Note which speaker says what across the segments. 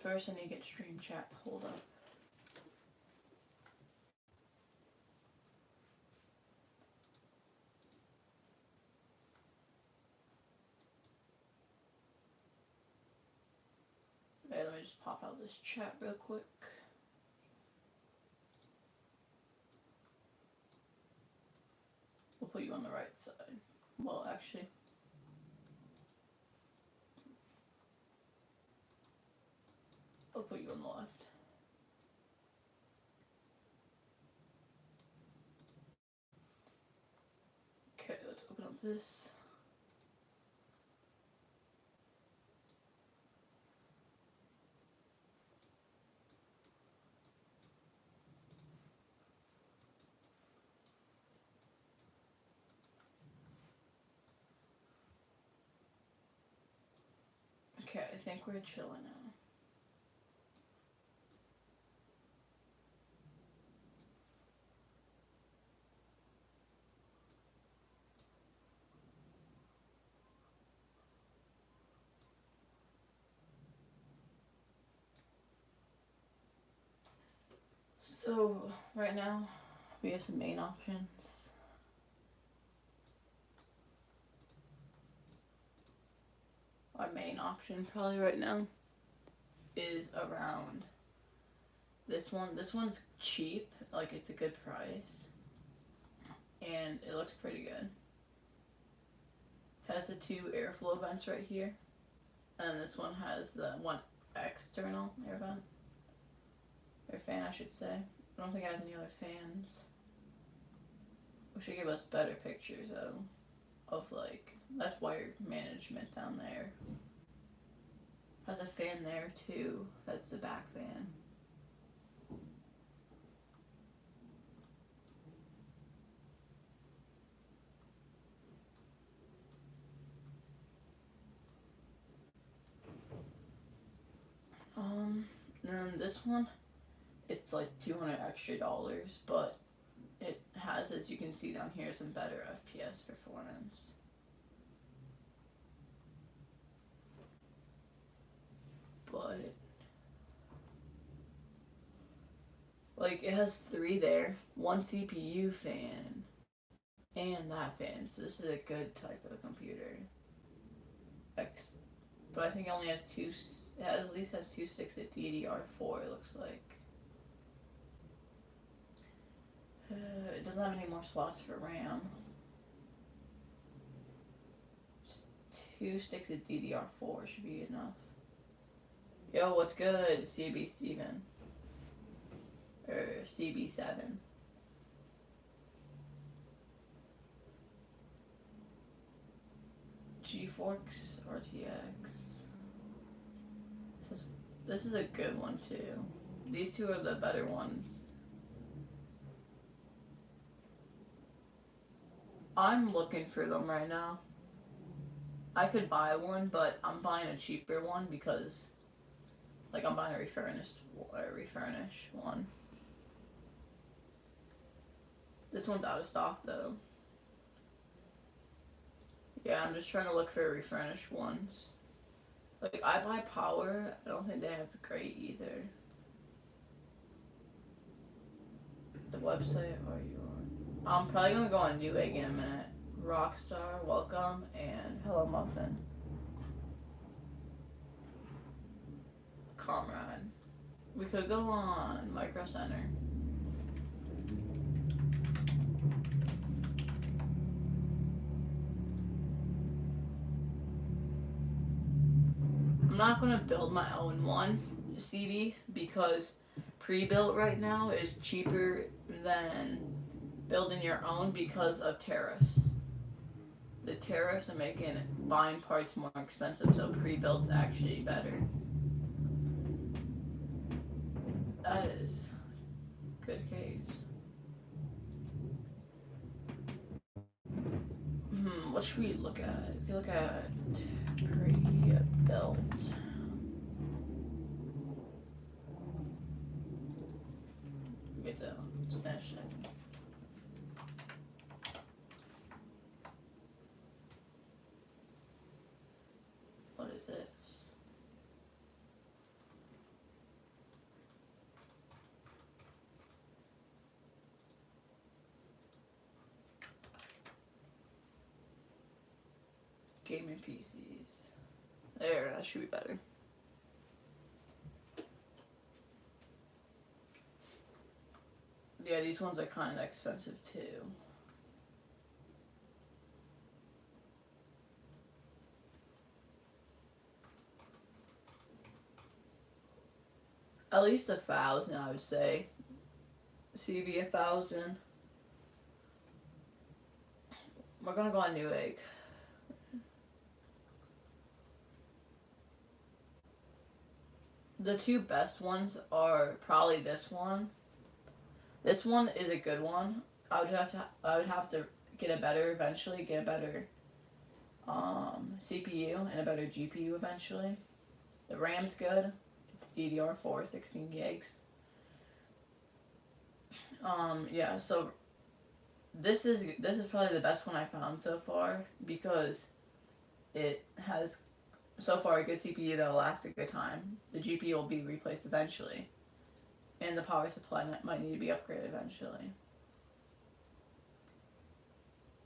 Speaker 1: First, I need to get stream chat pulled up. Okay, let me just pop out this chat real quick. We'll put you on the right side. Well, actually. I'll put you on the left. Okay, let's open up this. Okay, I think we're chilling now. So, right now, we have some main options. Our main option probably right now is around this one. This one's cheap, like it's a good price. And it looks pretty good. Has the 2 airflow vents right here. And this one has the 1 external air vent. Air fan, I should say. I don't think it has any other fans. We should give us better pictures though. Of like, that's wire management down there. Has a fan there too. That's the back fan. And this one, it's like $200 extra, but it has, as you can see down here, some better FPS performance. But like it has 3 there, 1 CPU fan, and that fan. So this is a good type of computer. But I think it only has 2. It at least has 2 sticks at DDR4. It looks like. It doesn't have any more slots for RAM. Just 2 sticks at DDR4 should be enough. Yo, what's good, CB Steven? Or CB7. GeForce RTX. This is a good one too. These 2 are the better ones. I'm looking for them right now. I could buy one, but I'm buying a cheaper one because, like, I'm buying a refurbished one. This one's out of stock though. Yeah, I'm just trying to look for refurnished ones. Like, I buy Power. I don't think they have great either. The website are you on? I'm probably gonna go on Newegg in a minute. Rockstar, welcome, and hello Muffin. Comrade. We could go on Micro Center. I'm not gonna build my own one, CB, because pre-built right now is cheaper than building your own because of tariffs. The tariffs are making buying parts more expensive, so pre-built's actually better. That is good case. What should we look at? We can look at pre-built. Get to finish it. What is this? gaming PCs. There, that should be better. Yeah, these ones are kind of expensive too. At least 1,000, I would say. CV 1,000. We're gonna go on Newegg. The two best ones are probably this one. This one is a good one. I would have to get a better eventually. Get a better CPU and a better GPU eventually. The RAM's good. It's DDR4, 16 gigs. Yeah. So this is probably the best one I found so far because it has so far a good CPU that'll last a good time. The GPU will be replaced eventually, and the power supply might need to be upgraded eventually.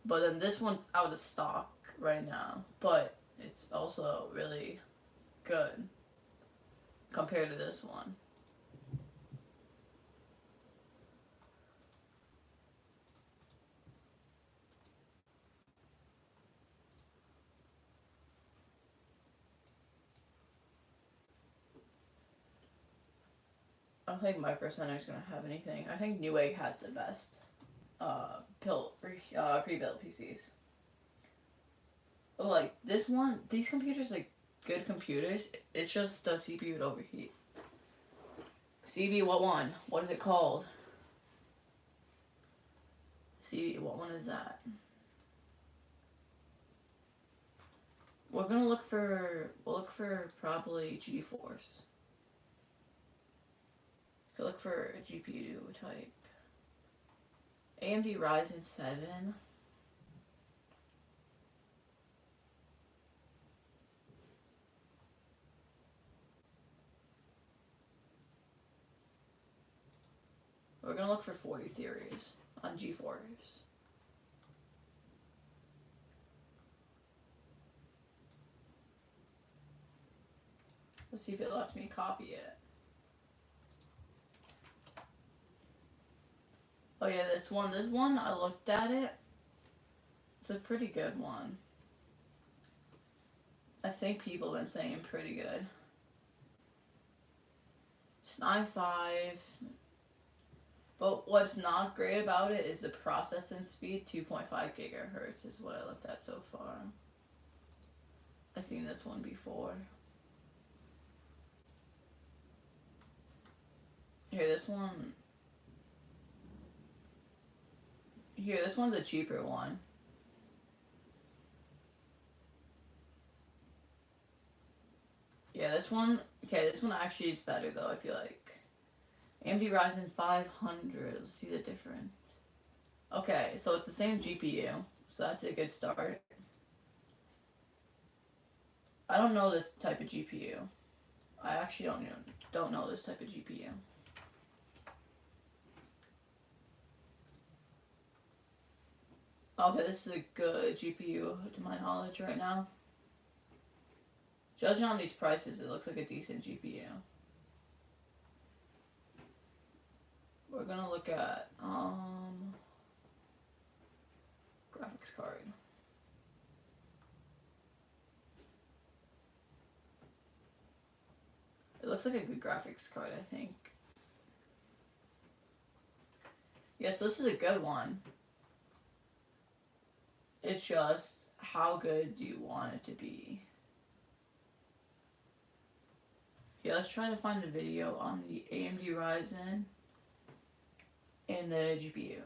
Speaker 1: But then this one's out of stock right now, but it's also really good compared to this one. I don't think Micro Center is gonna have anything. I think Newegg has the best pre-built PCs. Like this one, these computers are good computers. It's just the CPU would overheat. CB what one? What is it called? CB what one is that? We'll look for probably GeForce. Look for a GPU type. AMD Ryzen 7. We're gonna look for 40 series on GeForce. Let's see if it lets me copy it. Oh yeah, this one, I looked at it. It's a pretty good one. I think people have been saying pretty good. It's i5. But what's not great about it is the processing speed, 2.5 gigahertz is what I looked at so far. I've seen this one before. Here, this one. Here, this one's a cheaper one. Yeah, this one. Okay, this one actually is better though, I feel like. AMD Ryzen 500. Let's see the difference. Okay, so it's the same GPU, so that's a good start. I don't know this type of GPU. I actually don't know this type of GPU. Okay, this is a good GPU to my knowledge right now. Judging on these prices, it looks like a decent GPU. We're gonna look at graphics card. It looks like a good graphics card, I think. Yes, this is a good one. It's just, how good do you want it to be? Yeah, let's try to find a video on the AMD Ryzen and the GPU.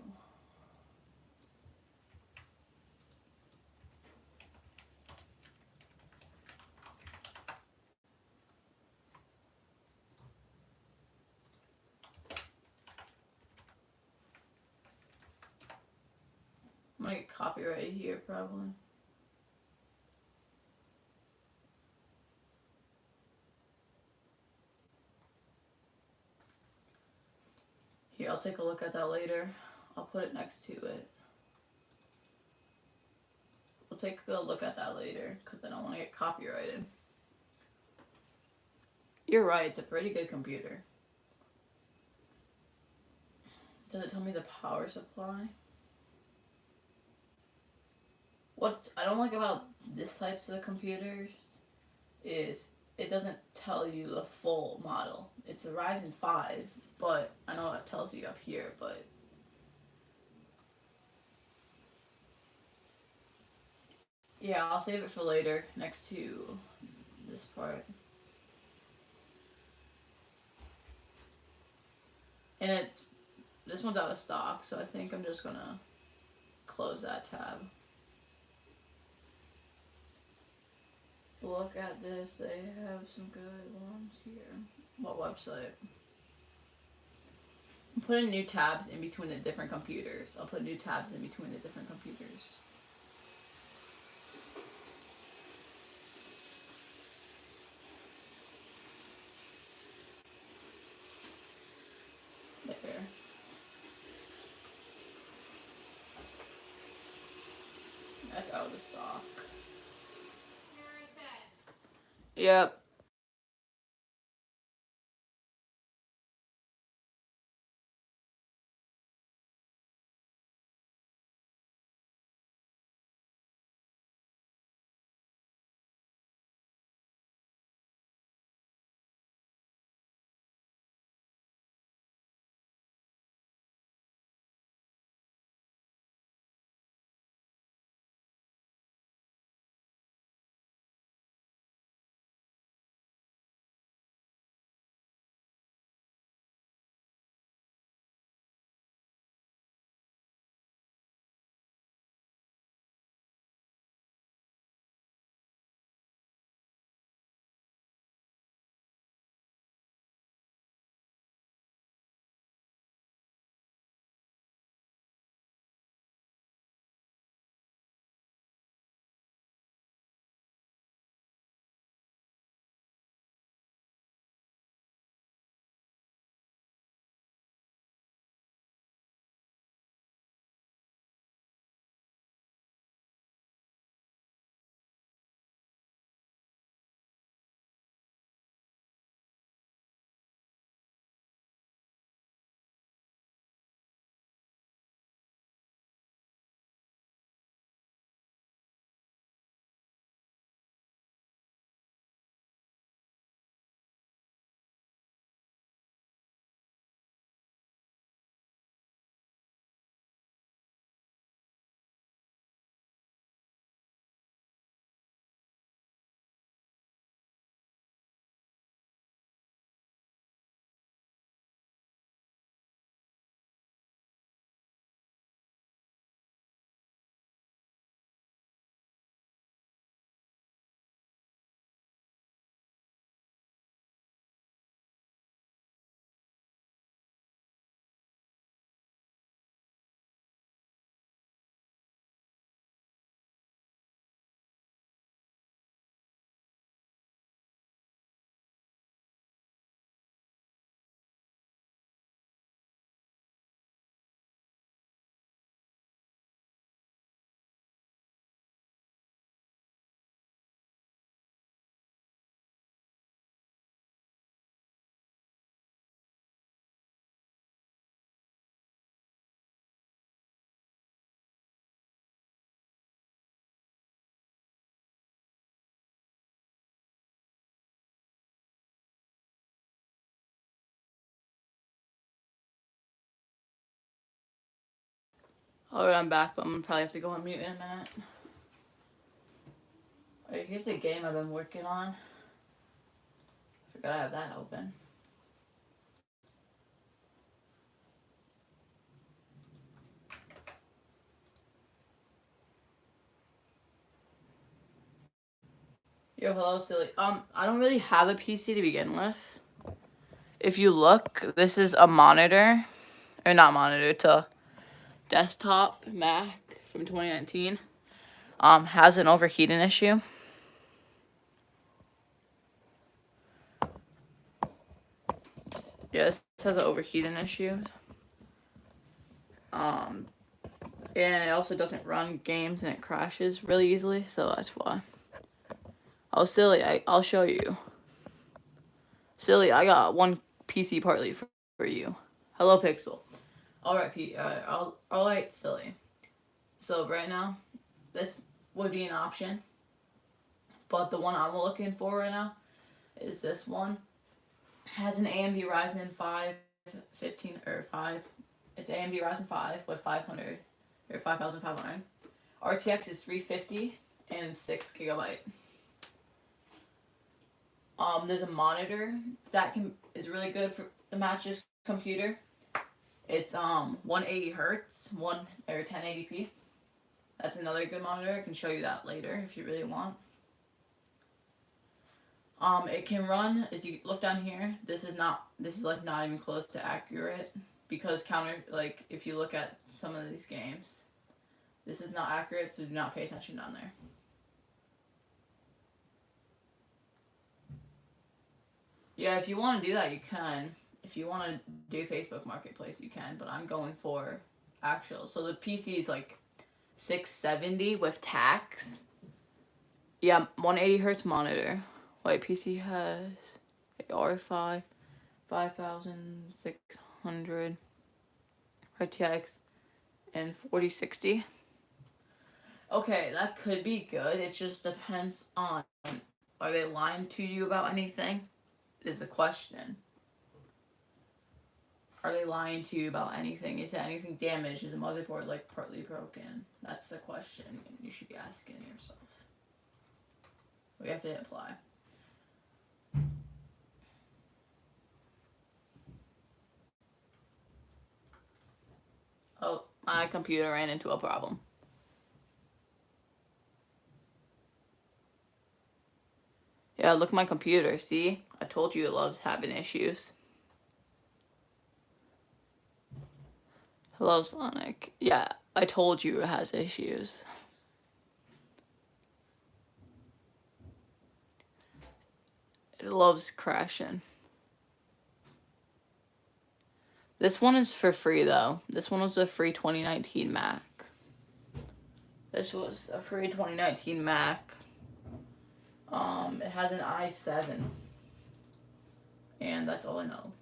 Speaker 1: I'm gonna get copyrighted here, probably. Here, I'll take a look at that later. I'll put it next to it. take a look at that later because I don't want to get copyrighted. You're right, it's a pretty good computer. Does it tell me the power supply? What I don't like about this types of computers is it doesn't tell you the full model. It's a Ryzen 5, but I know it tells you up here, but yeah, I'll save it for later next to this part. And this one's out of stock, so I think I'm just gonna close that tab. Look at this, they have some good ones here. What website? I'm putting new tabs in between the different computers. I'll put new tabs in between the different computers. There. That's out of stock. Yep. Alright, I'm back, but I'm gonna probably have to go on mute in a minute. Alright, here's the game I've been working on. Forgot I have that open. Yo, hello, silly. I don't really have a PC to begin with. If you look, this is a monitor, or not monitor, it's a desktop Mac from 2019. Has an overheating issue. Yeah, this has an overheating issue. And it also doesn't run games and it crashes really easily, so that's why. Oh, silly, I'll show you. Silly, I got one PC partly for you. Hello, Pixel. Alright, silly. So right now, this would be an option, but the one I'm looking for right now is this one. It has an AMD Ryzen 5 15 or 5. It's AMD Ryzen 5 with 500 or 5500. RTX is 350 and 6 GB. There's a monitor that is really good for the match this computer. It's 180 hertz, 1080p. That's another good monitor. I can show you that later if you really want. It can run, as you look down here, this is like not even close to accurate, because like if you look at some of these games, this is not accurate, so do not pay attention down there. Yeah, if you want to do that, you can. If you want to do Facebook Marketplace, you can, but I'm going for actual. So the PC is like 670 with tax. Yeah, 180 hertz monitor. Wait, PC has R5 5600 RTX and 4060. Okay, that could be good. It just depends on, are they lying to you about anything? Is the question. Are they lying to you about anything? Is there anything damaged? Is the motherboard like partly broken? That's the question you should be asking yourself. We have to hit apply. Oh, my computer ran into a problem. Yeah, look at my computer. See? I told you it loves having issues. Hello, Sonic. Yeah, I told you it has issues. It loves crashing. This one is for free, though. This one was a free 2019 Mac. This was a free 2019 Mac. It has an i7. And that's all I know.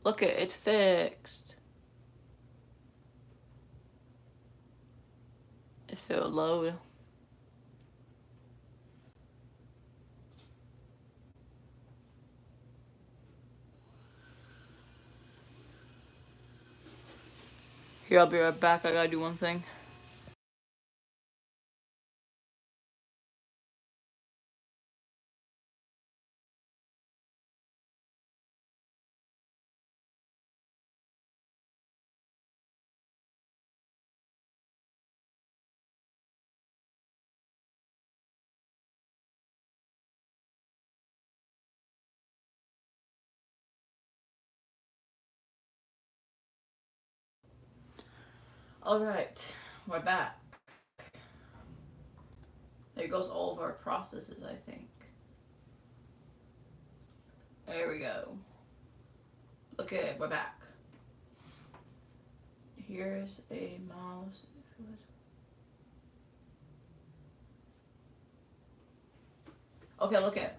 Speaker 1: Look, it's fixed. If it would load. Here, I'll be right back. I gotta do one thing. Alright, we're back. There goes all of our processes, I think. There we go. Look at it, we're back. Here's a mouse. Okay, look at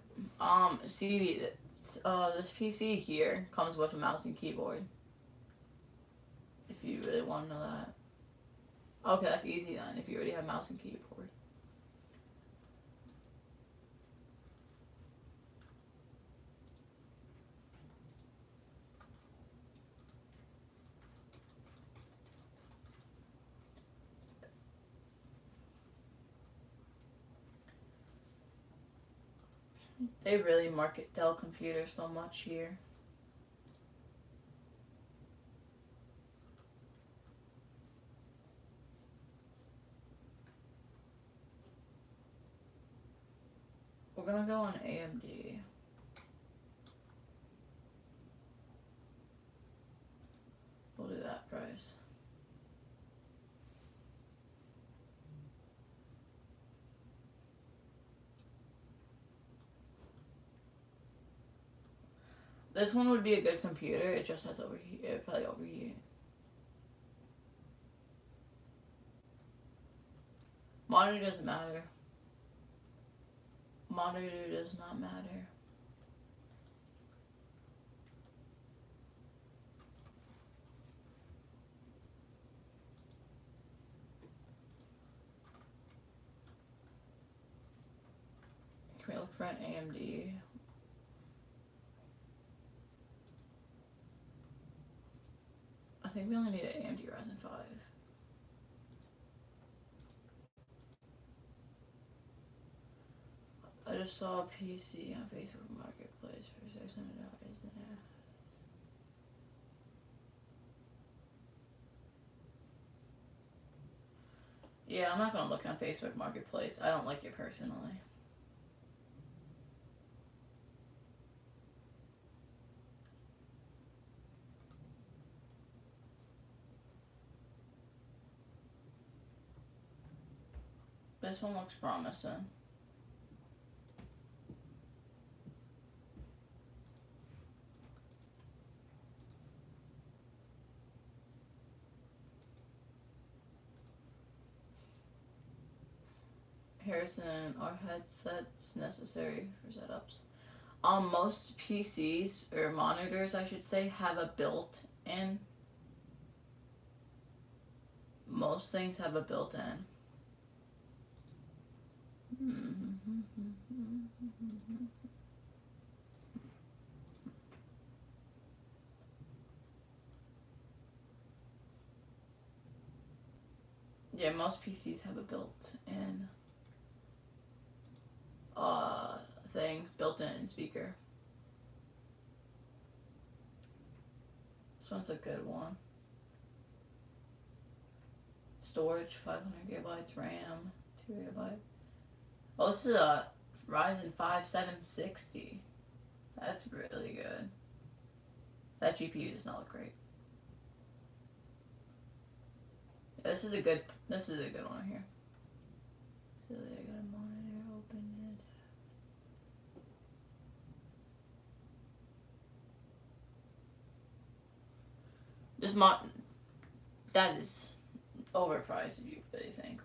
Speaker 1: see this PC here comes with a mouse and keyboard. If you really want to know that. Okay, that's easy then, if you already have mouse and keyboard. They really market Dell computers so much here. We're gonna go on AMD. We'll do that price. This one would be a good computer. It just has overheat. It would probably overheat. Monitor doesn't matter. Monitor does not matter. Can we look for an AMD? I think we only need an AMD Ryzen 5. I just saw a PC on Facebook Marketplace for $600. Yeah, I'm not gonna look on Facebook Marketplace. I don't like it personally. This one looks promising. Harrison, are headsets necessary for setups? Most PCs, or monitors I should say, have a built-in. Most things have a built-in. Yeah, most PCs have a built-in built-in speaker. This one's a good one. Storage, 500 gigabytes, RAM, 2 gigabytes. Oh, this is a Ryzen 5 760. That's really good. That GPU does not look great. Yeah, this is a good one here. So I got a monitor, open it. That is overpriced if you really think.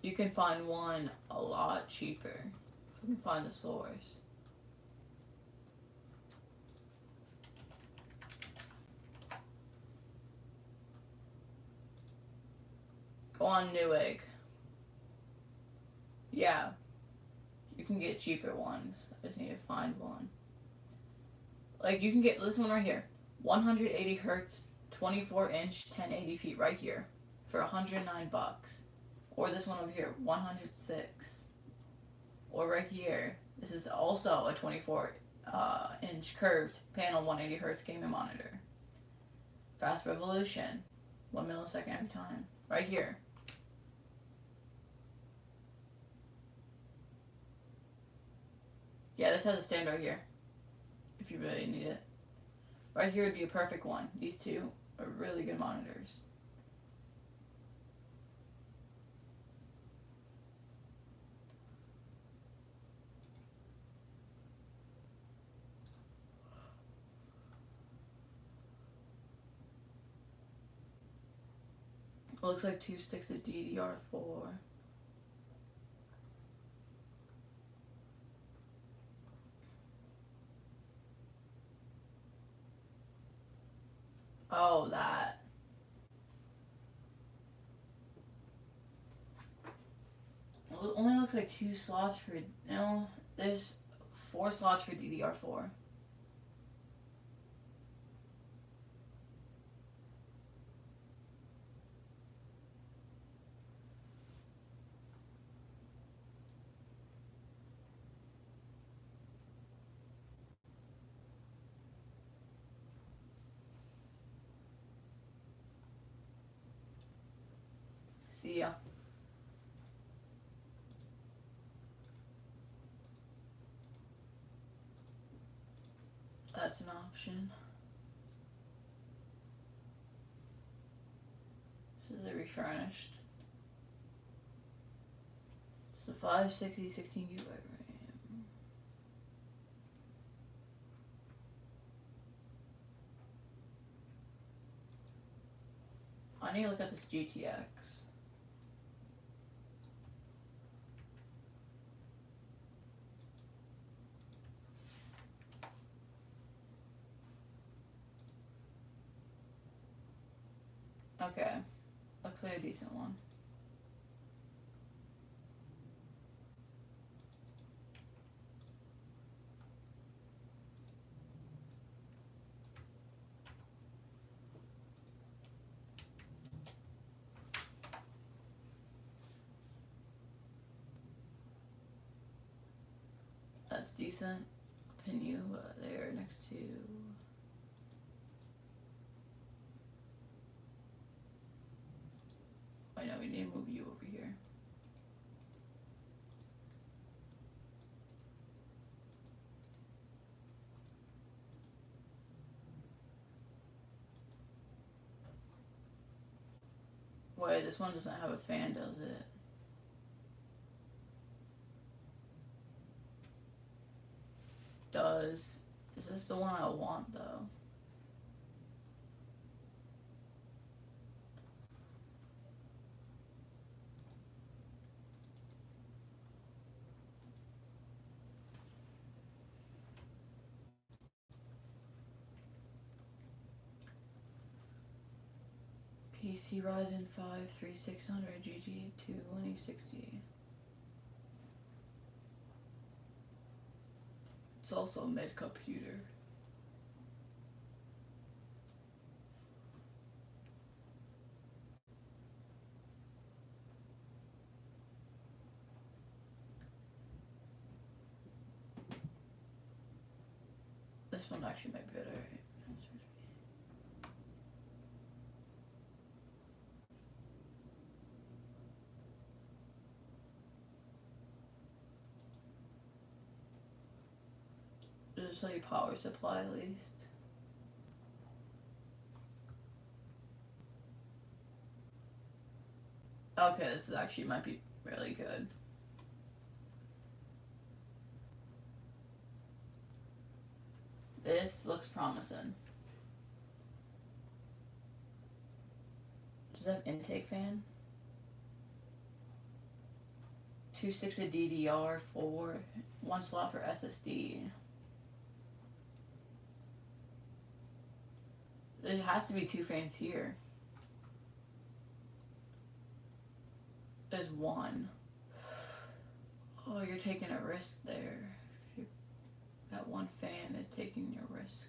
Speaker 1: You can find one a lot cheaper. You can find the source. Go on Newegg. Yeah. You can get cheaper ones. I just need to find one. Like, you can get this one right here. 180 hertz, 24-inch, 1080p right here for $109. Or this one over here, 106. Or right here, this is also a 24-inch curved panel 180 hertz gaming monitor. Fast resolution, 1 millisecond every time. Right here. Yeah, this has a stand right here, if you really need it. Right here would be a perfect one. These two are really good monitors. It looks like 2 sticks of DDR4. Oh, that. It only looks like 2 slots for, no, there's 4 slots for DDR4. See ya. That's an option. furnished. So 560, 16 GB RAM. I need to look at this GTX. Okay, looks like a decent one. That's decent. Pin you there next to. I know we need to move you over here. Wait, this one doesn't have a fan, does it? Does. Is this the one I want, though? PC Ryzen 5 3600 GG 2060. It's also a mid computer. This one actually might be better. Does it tell you power supply at least? Okay, this is actually might be really good. This looks promising. Does it have intake fan? 2 sticks of DDR4, 1 slot for SSD. There has to be 2 fans here. There's 1. Oh, you're taking a risk there. That 1 fan is taking your risk.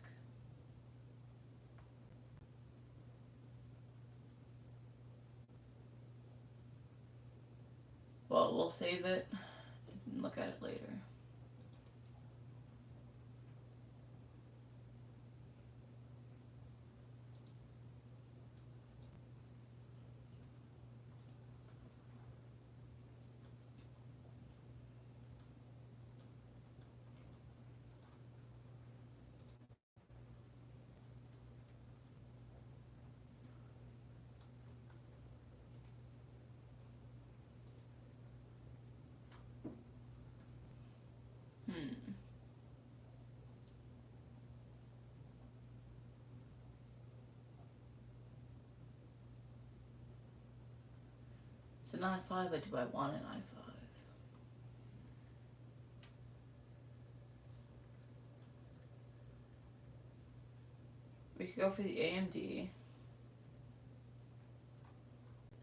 Speaker 1: Well, we'll save it and look at it later. So not i5, but do I want an i5? We could go for the AMD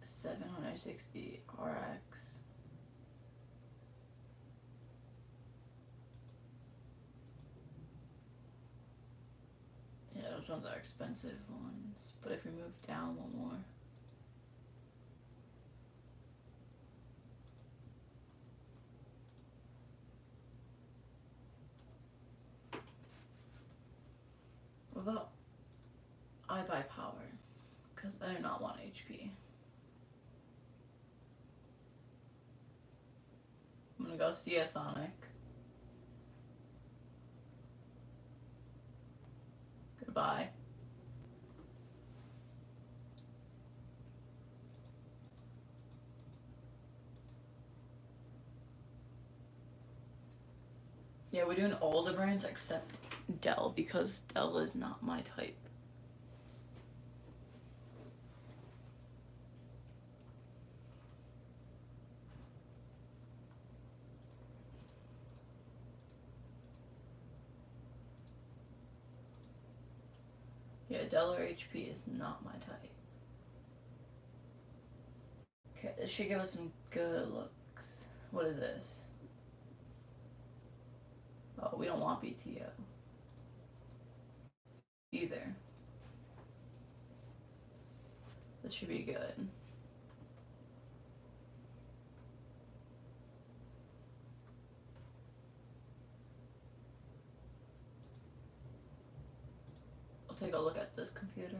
Speaker 1: 760 RX. Yeah, those ones are expensive ones. But if we move down one more. What about iBuyPower? Because I do not want HP. I'm gonna go CS-Sonic. Goodbye. Yeah, we're doing all the brands except Dell because Dell is not my type. Yeah, Dell or HP is not my type. Okay, this should give us some good looks. What is this? Oh, we don't want BTO. Either. This should be good. I'll take a look at this computer.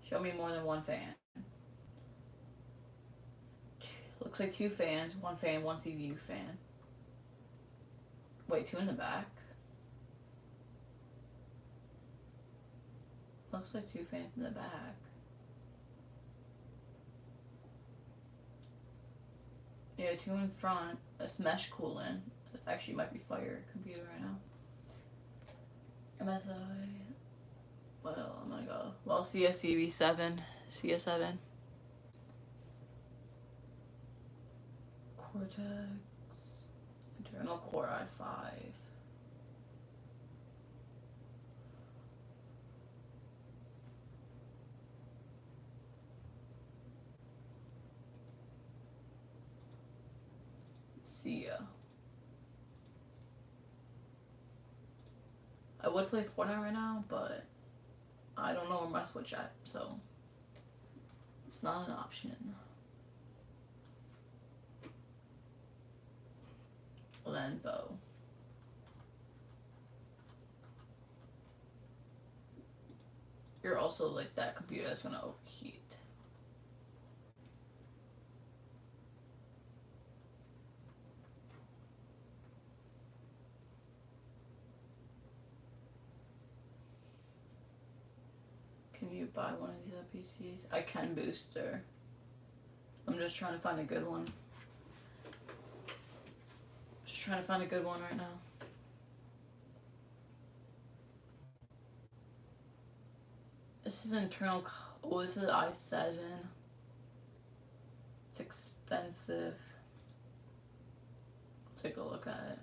Speaker 1: Show me more than one fan. Looks like 2 fans, 1 fan, 1 CPU fan. Wait, 2 in the back? Looks like 2 fans in the back. Yeah, 2 in front. That's mesh cooling. That actually might be fire computer right now. MSI. Well, I'm gonna go. Well, CSCV7. CS7. Cortex. Internal Core i5. Sia. I would play Fortnite right now, but I don't know where my Switch at, so it's not an option. Lenbo. You're also like that computer that's gonna overheat. Can you buy one of these PCs? I can booster. I'm just trying to find a good one. Just trying to find a good one right now. This is internal. Oh, this is i7. It's expensive. Take a look at it.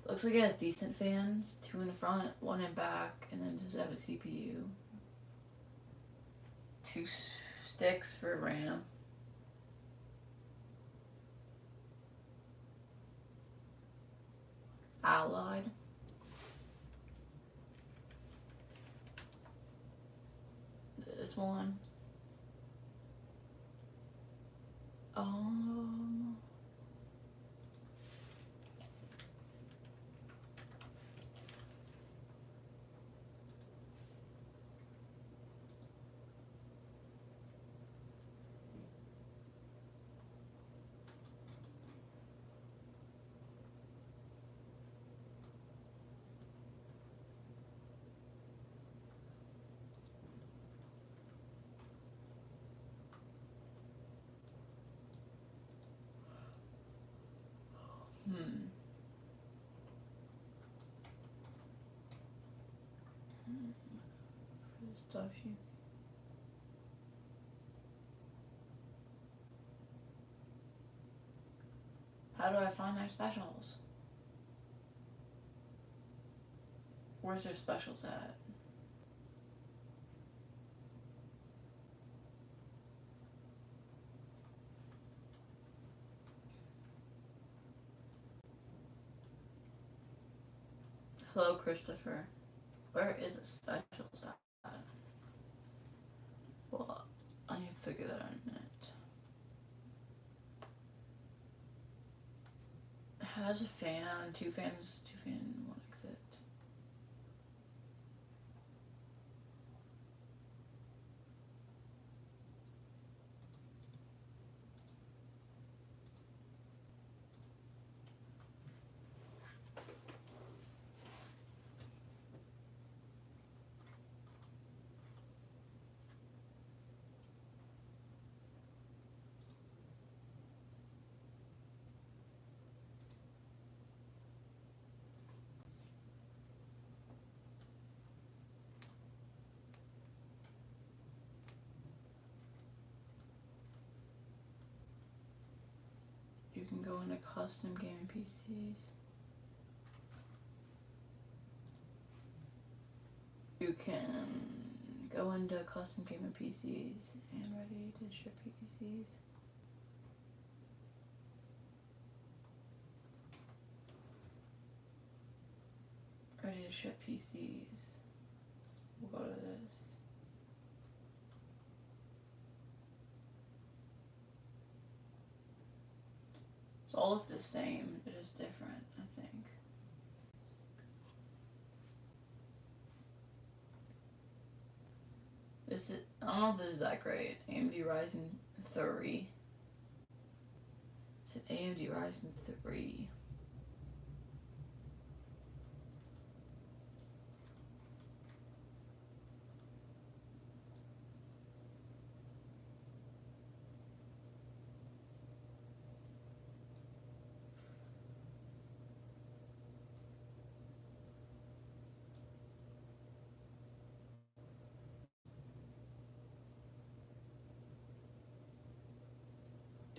Speaker 1: Looks like it has decent fans. 2 in the front, 1 in back, and then does it have a CPU? 2 sticks for RAM. Allied. This one. Stuff you. How do I find their specials? Where's their specials at? Hello, Christopher. Where is the specials at? Well, I need to figure that out in a minute. It has a fan, 2 fans, 2 fan, 1 exit. you can go into custom gaming PCs. You can go into custom gaming PCs and ready to ship PCs. Ready to ship PCs. We'll go to this. It's all look the same, it is different, I think. This is, I don't know if this is that great. AMD Ryzen 3. It's an AMD Ryzen 3.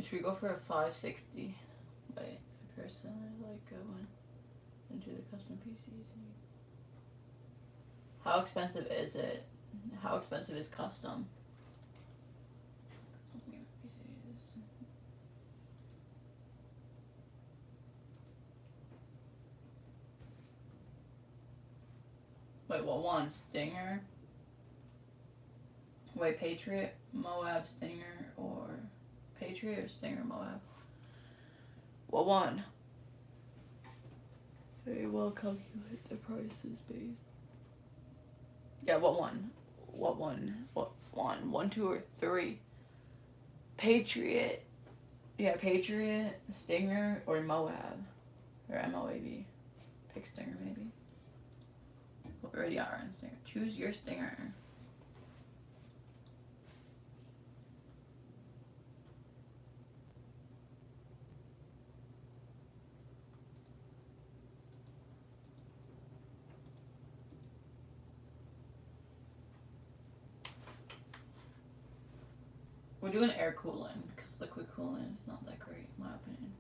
Speaker 1: Should we go for a 560? Wait, personally like going into the custom PCs. How expensive is it? How expensive is custom? Wait, what one? Stinger? Wait, Patriot, Moab, Stinger, or Patriot or Stinger, Moab? What one? Very well calculate the prices based. Yeah, what one? What one? What one? 1, 2, or 3? Patriot. Yeah, Patriot, Stinger, or Moab. Or MOAB. Pick Stinger, maybe. We already are on Stinger. Choose your Stinger. We're doing air cooling because liquid cooling is not that great, in my opinion.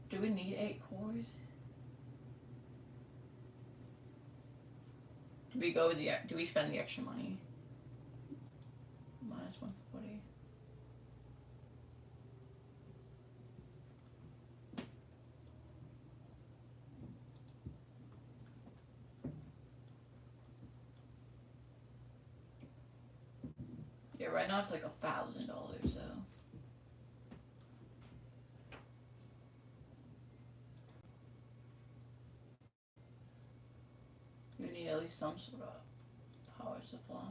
Speaker 1: Do we need 8 cores? Do we go with the? Do we spend the extra money? Minus 140. Yeah, right now it's like $1,000, so. You need at least some sort of power supply.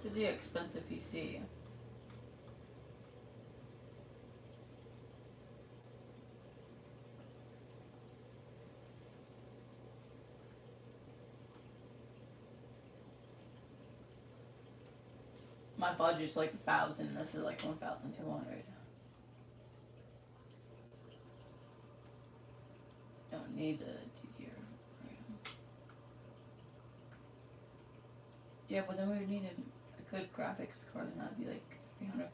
Speaker 1: This is the expensive PC. My budget's like 1,000. This is like 1,200. Don't need the DDR. Yeah, but then we would need a good graphics card, and that'd be like 300.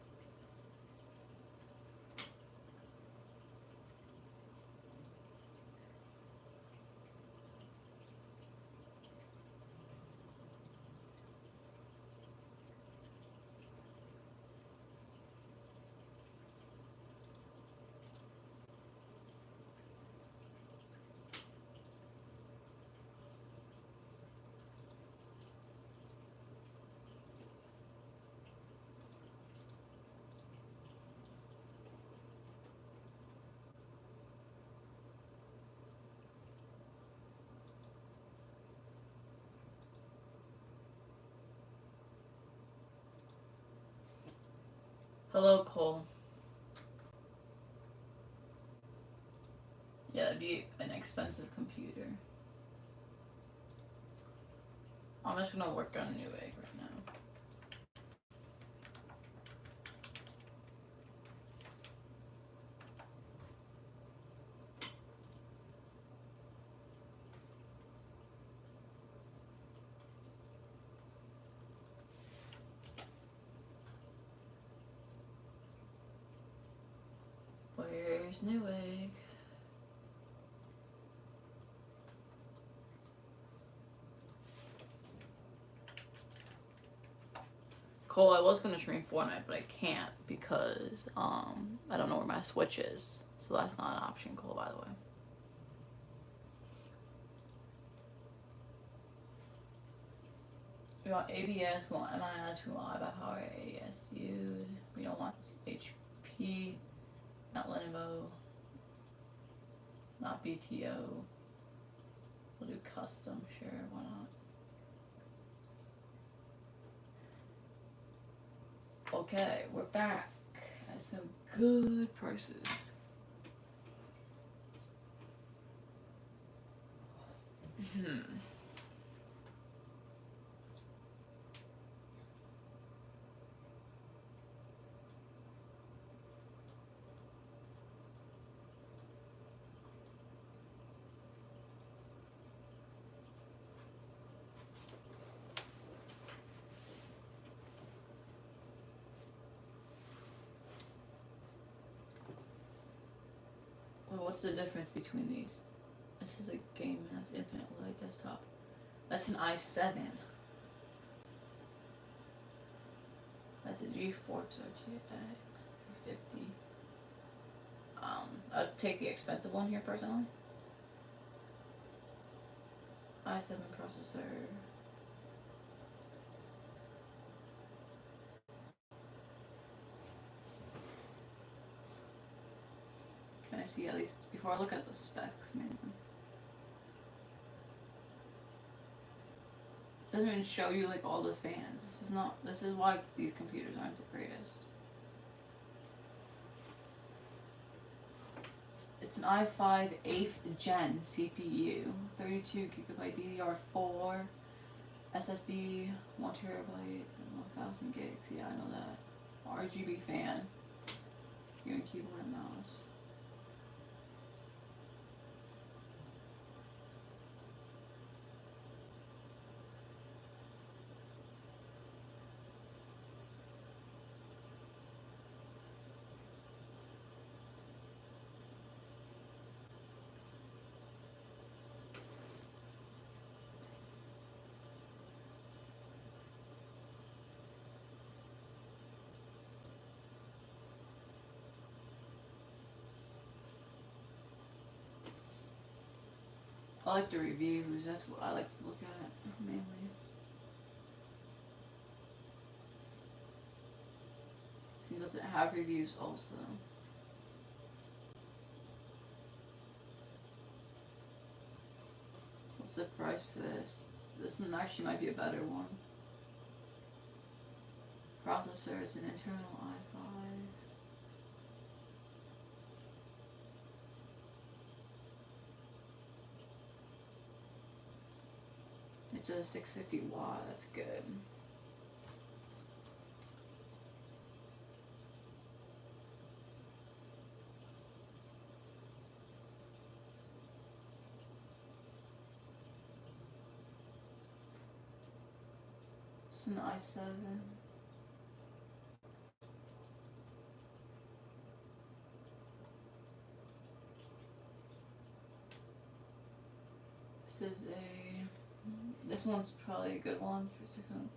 Speaker 1: Hello, Cole. be an expensive computer. I'm just gonna work on Newegg right now. Where's Newegg? Cole, I was gonna stream Fortnite, but I can't because I don't know where my Switch is. So that's not an option, Cole, by the way. We want ABS, we want MIS, we want iPad Power, ASU, we don't want HP, not Lenovo, not BTO. We'll do custom, sure, why not? Okay, we're back at some good prices. Well, what's the difference between these? This is a game and that's Infinite Light Desktop. That's an i7. That's a GeForce RTX 350. I'd take the expensive one here personally. i7 processor. Can I see at least before I look at the specs, man? Doesn't even show you like all the fans. This is why these computers aren't the greatest. It's an i5 8th gen CPU, 32 gigabyte DDR4, SSD, 1 terabyte, 1000 gigs. Yeah, I know that. RGB fan. Your keyboard and mouse. I like the reviews, that's what I like to look at, mainly. He doesn't have reviews also. What's the price for this? This one actually might be a better one. Processor, it's an internal i5. It's a 650 watt, that's good. It's an i7. This one's probably a good one for 600.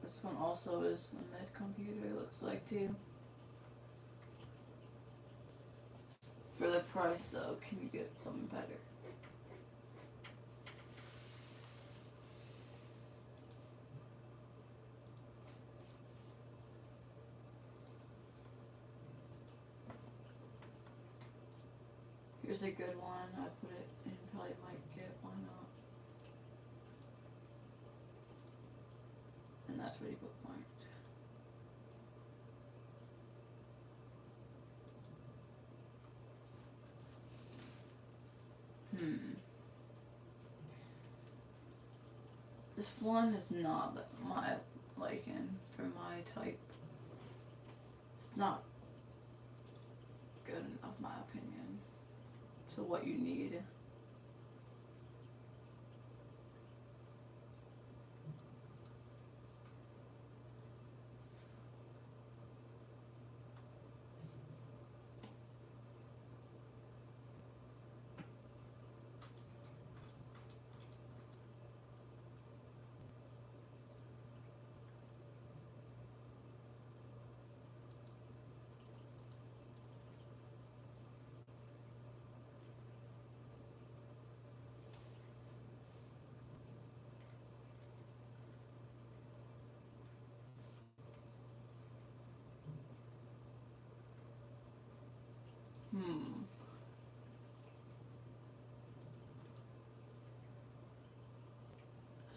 Speaker 1: This one also is a mid computer, it looks like too. For the price though, can you get something better? Here's a good one. I put it in, probably might get, why not? And that's already bookmarked. This one is not my liking for my type. It's not good enough, my opinion, to what you need.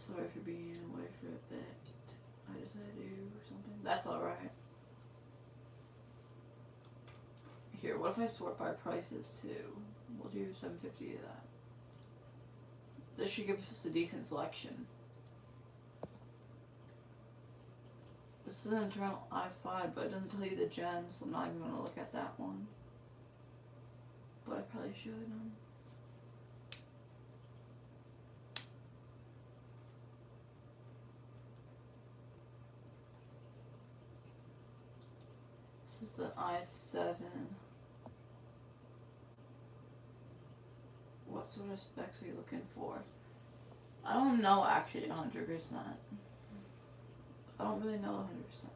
Speaker 1: Sorry for being away for a bit. I just had to do something. That's alright. Here, what if I sort by prices too? We'll do $7.50 of that. This should give us a decent selection. This is an internal i5, but it doesn't tell you the gen, so I'm not even going to look at that one. But I probably should. This is an i7. What sort of specs are you looking for? I don't know actually 100%. I don't really know 100%.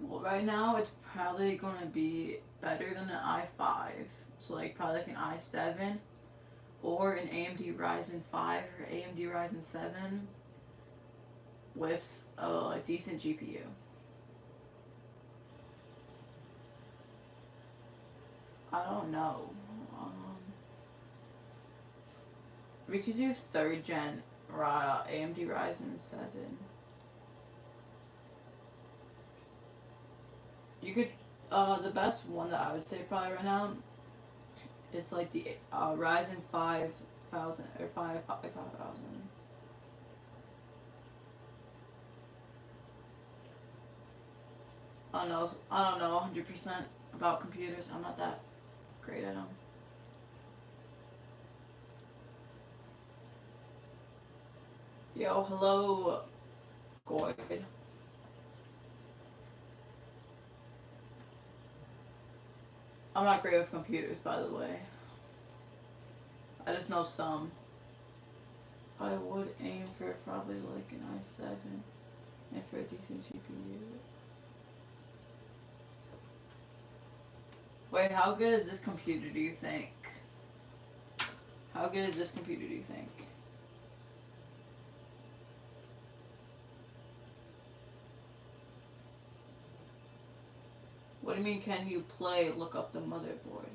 Speaker 1: Well, right now it's probably going to be better than an i5. So like probably like an i7 or an AMD Ryzen 5 or AMD Ryzen 7 with a decent GPU. I don't know. We could do 3rd gen AMD Ryzen 7. You could, the best one that I would say probably right now is like the Ryzen 5000 or 5000. I don't know 100% about computers. I'm not that great at them. Yo, hello, Goyd. I'm not great with computers, by the way. I just know some. I would aim for probably like an i7 and for a decent GPU. Wait, how good is this computer, do you think? How good is this computer, do you think? What do you mean, can you play? Look up the motherboard.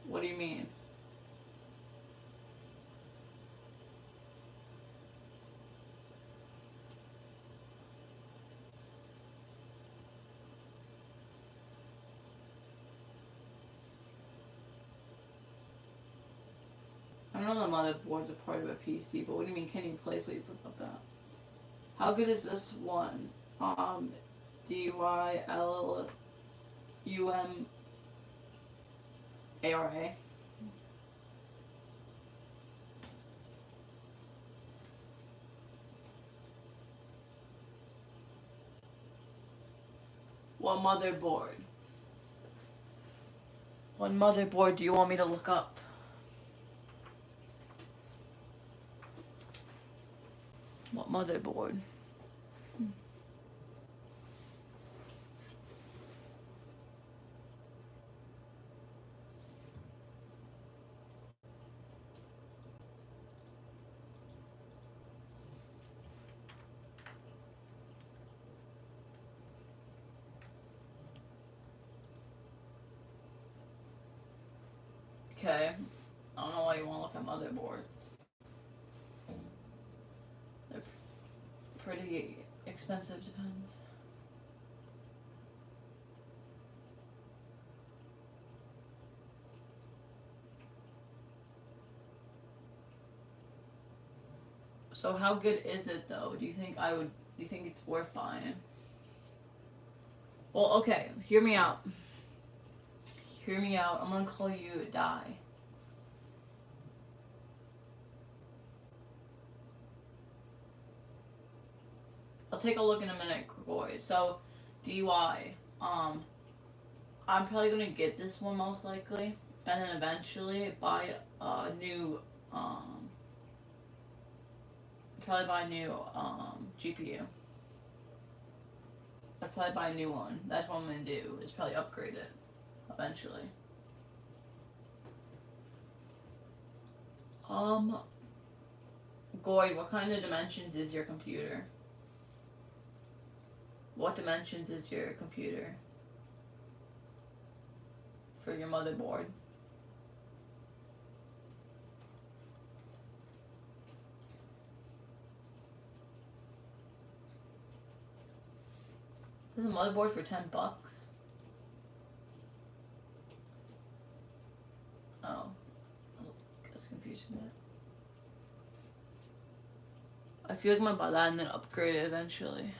Speaker 1: What do you mean? I know the motherboard's a part of a PC, but what do you mean, can you play? Please look up that. How good is this one? DYLUM ARA. What motherboard? What motherboard do you want me to look up? What motherboard? Okay. I don't know why you want to look at motherboards. They're pretty expensive, depends. So how good is it though? Do you think it's worth buying? Well, okay, hear me out. Hear me out. I'm gonna call you Die. I'll take a look in a minute, boy. So, DY. I'm probably gonna get this one most likely, and then eventually buy a new probably buy a new GPU. I'd probably buy a new one. That's what I'm gonna do. Is probably upgrade it eventually. Goy, what kind of dimensions is your computer? What dimensions is your computer? For your motherboard. This is a motherboard for $10. Oh. That's confusing me. I feel like I'm gonna buy that and then upgrade it eventually.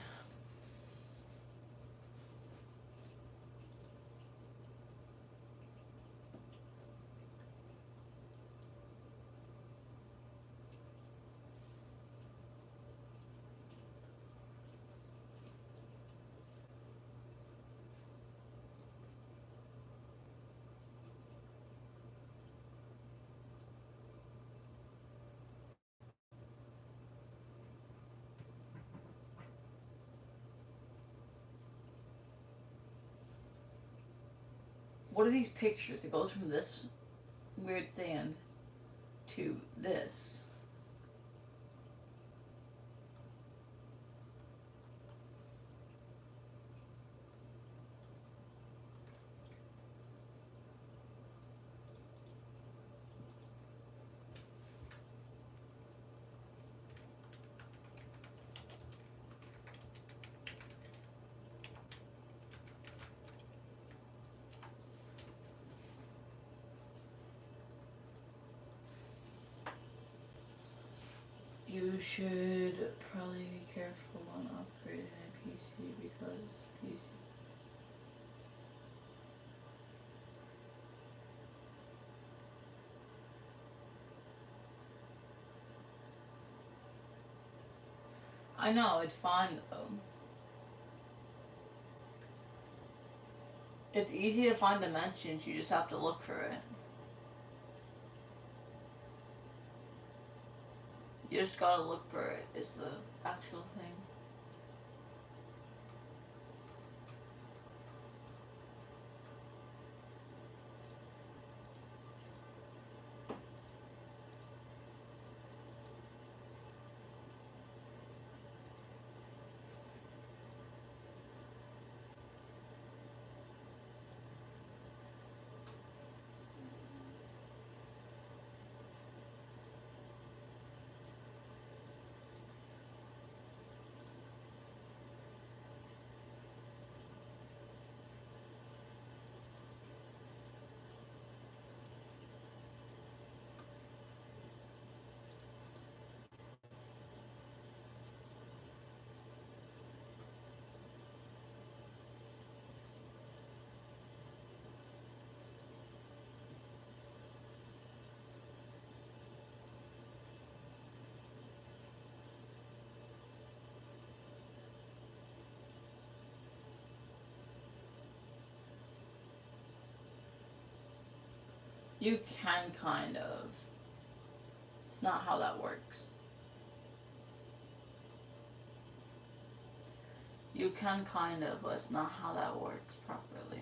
Speaker 1: What are these pictures? It goes from this weird sand to this. You should probably be careful on upgrading a PC because PC. I know, it's fine though. It's easy to find dimensions, you just have to look for it. You just gotta look for it, it's the actual thing. You can kind of. It's not how that works. You can kind of, but it's not how that works properly.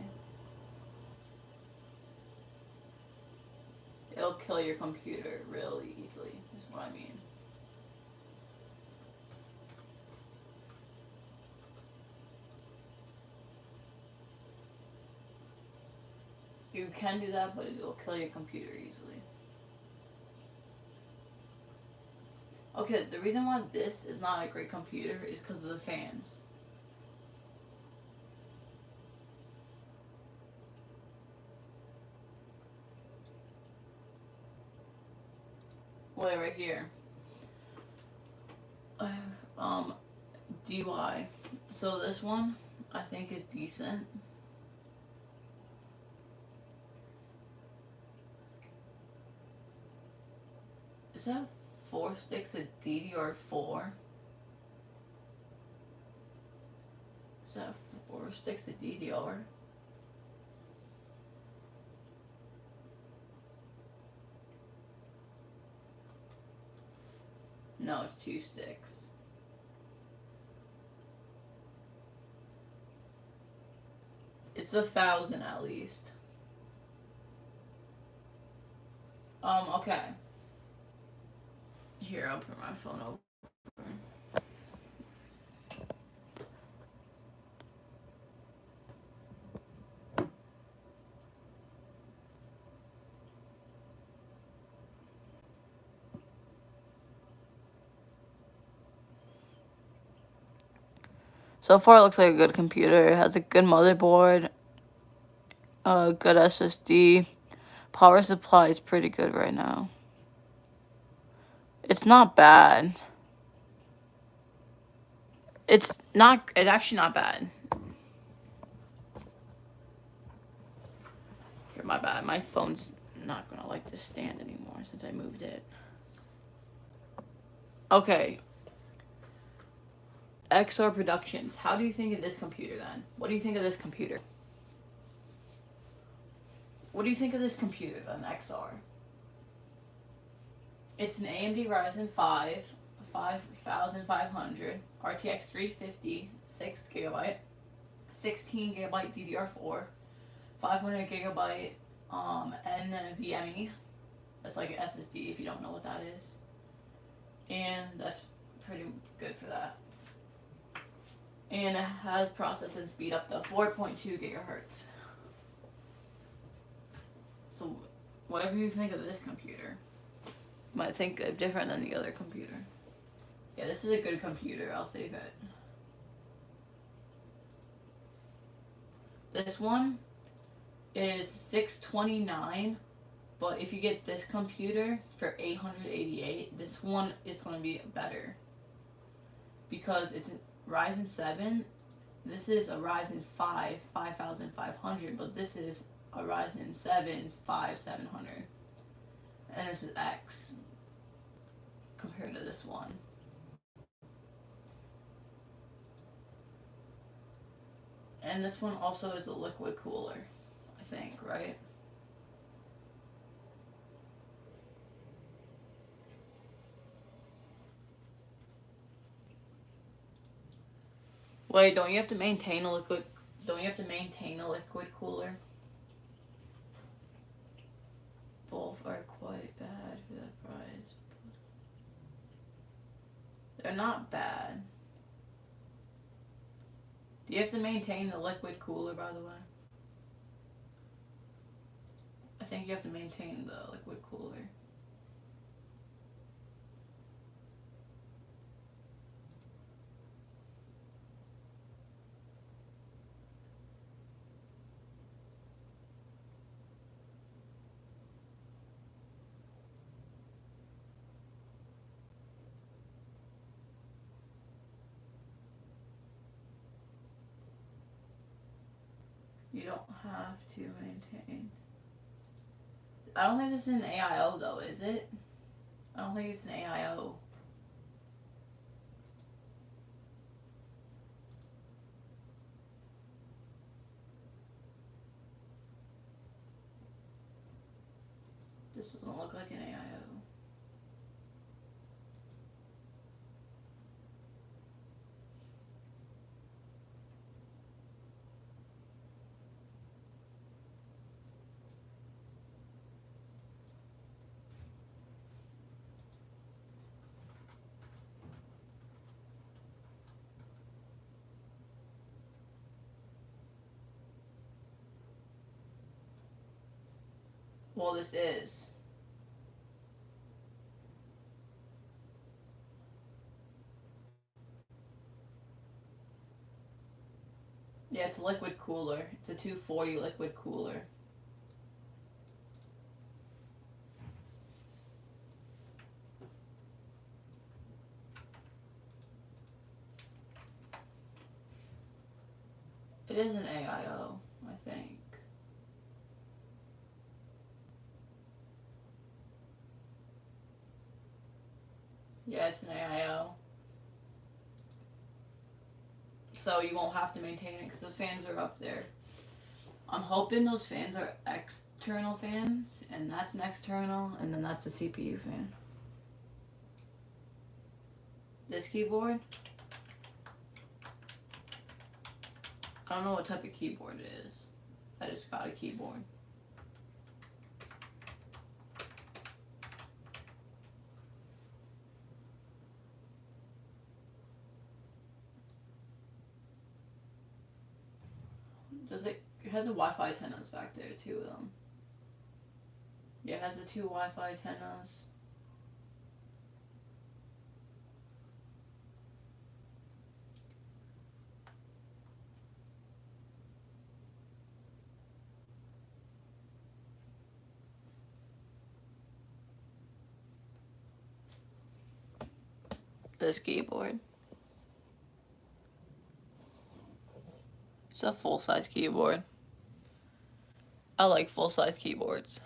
Speaker 1: It'll kill your computer really easily, is what I mean. You can do that, but it'll kill your computer easily. Okay, the reason why this is not a great computer is because of the fans. Wait, right here. DY. So this one, I think, is decent. Is that 4 sticks of DDR4? Is that 4 sticks of DDR? No, it's 2 sticks. It's 1,000 at least. Okay. Here, I'll put my phone over. So far, it looks like a good computer. It has a good motherboard, a good SSD. Power supply is pretty good right now. It's not bad. It's actually not bad. Here, my bad. My phone's not gonna like this stand anymore since I moved it. Okay. XR Productions. How do you think of this computer then? What do you think of this computer? What do you think of this computer then, XR? It's an AMD Ryzen 5 5500 RTX 350 6GB 16GB DDR4 500GB NVMe. That's like an SSD if you don't know what that is. And that's pretty good for that. And it has processing speed up to 4.2 gigahertz. So whatever you think of this computer, you might think of different than the other computer. Yeah, this is a good computer. I'll save it. This one is $629, but if you get this computer for $888, this one is going to be better because it's a Ryzen 7. This is a Ryzen 5 5500, but this is a Ryzen 7 5700, and this is X compared to this one. And this one also is a liquid cooler, I think, right? Wait, don't you have to maintain a liquid? Don't you have to maintain a liquid cooler? Both are quite bad for that price. They're not bad. Do you have to maintain the liquid cooler, by the way? I think you have to maintain the liquid cooler. You don't have to maintain. I don't think this is an AIO though, is it? I don't think it's an AIO. This doesn't look like an AIO. Well, this is. Yeah, it's a liquid cooler. It's a 240 liquid cooler. It is an AIO, I think. Yeah, it's an AIO. So you won't have to maintain it because the fans are up there. I'm hoping those fans are external fans, and that's an external, and then that's a CPU fan. This keyboard, I don't know what type of keyboard it is. I just got a keyboard. It has a Wi-Fi antennas back there too. Yeah, it has the 2 Wi-Fi antennas. This keyboard. It's a full-size keyboard. I like full-size keyboards.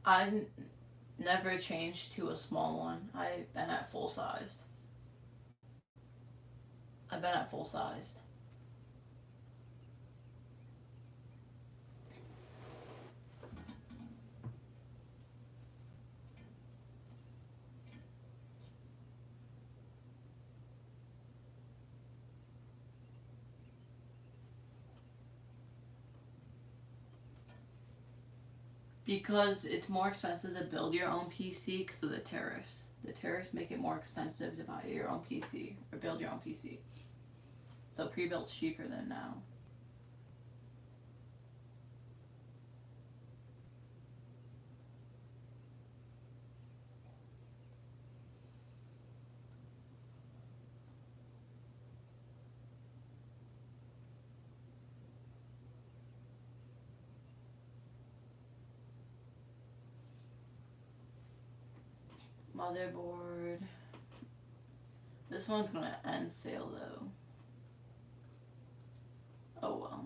Speaker 1: I never changed to a small one. I've been at full-sized. Because it's more expensive to build your own PC because of the tariffs. The tariffs make it more expensive to buy your own PC or build your own PC. So pre-built's cheaper than now. Motherboard. This one's gonna end sale though. Oh well.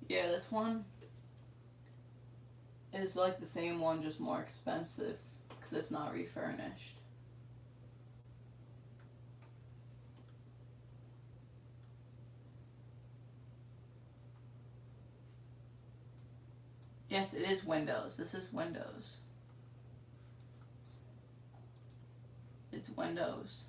Speaker 1: Yeah, this one is like the same one, just more expensive because it's not refurnished. Yes, it is Windows. This is Windows. It's Windows.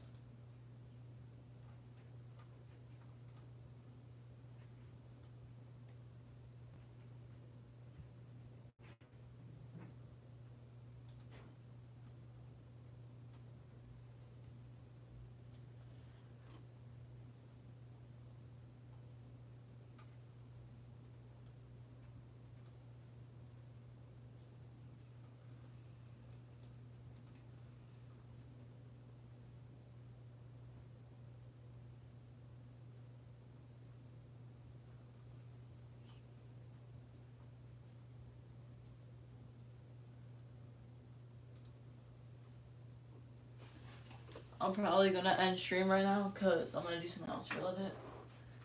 Speaker 1: I'm probably gonna end stream right now because I'm gonna do something else for a little bit.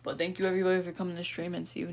Speaker 1: But thank you everybody for coming to stream and see you.